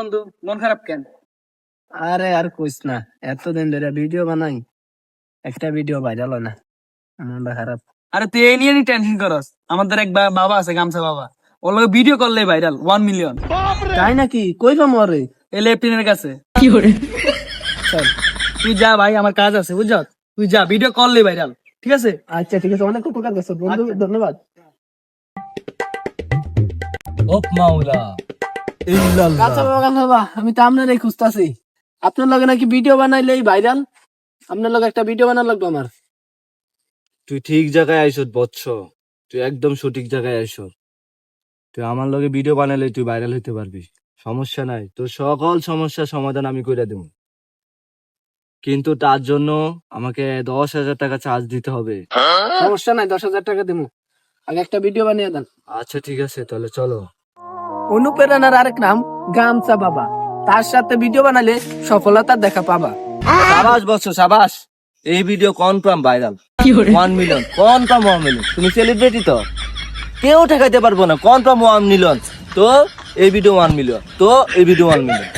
বন্ধু, মন খারাপ কেন? আরে আর কইস না, এতদিন ধরে ভিডিও বানাই, একটা ভিডিও ভাইরাল হয় না, মনটা খারাপ। আরে তুই এই নিয়ে টেনশন করস? আমাদের এক বাবা আছে, গামছা বাবা, ওর লগে ভিডিও করলে ভাইরাল 1 মিলিয়ন। তাই নাকি? কই পামু আরে? এই লেফটিনের কাছে। চল। তুই যা ভাই, আমার কাজ আছে বুঝছ, তুই যা, ভিডিও করলে ভাইরাল, ঠিক আছে? আচ্ছা ঠিক আছে, অনেক উপকার করছো বন্ধু, ধন্যবাদ। আচ্ছা বাবা, আমি তো আপনারই খুঁজতাছি। আপনার লগে নাকি ভিডিও বানাইলেই ভাইরাল, আপনার লগে একটা ভিডিও বানার লাগবে আমার। তুই ঠিক জায়গায় আইসত বৎস, তুই একদম সঠিক জায়গায় আইস। তুই আমার লগে ভিডিও বানালে তুই ভাইরাল হইতে পারবি, সমস্যা নাই। তোর সকল সমস্যার সমাধান আমি কইরা দেব, কিন্তু তার জন্য আমাকে 10,000 টাকা চার্জ দিতে হবে। সমস্যা নাই, 10,000 টাকা দেবো, আগে একটা ভিডিও বানিয়ে দেন। আচ্ছা ঠিক আছে, তাহলে চলো। অনুপ্রেরণার আরেক নাম গামছা বাবা, তার সাথে ভিডিও বানালে সফলতার দেখা পাবা। সাবাস বৎস, সাবাস। এই video confirm viral, 1 million confirm. 1 million, তুমি সেলিব্রিটি তো, কেউ ঠেকাইতে পারবো না, কনফার্ম 1 মিলিয়ন। তো এই ভিডিও 1 মিলিয়ন, তো এই ভিডিও 1 মিলিয়ন।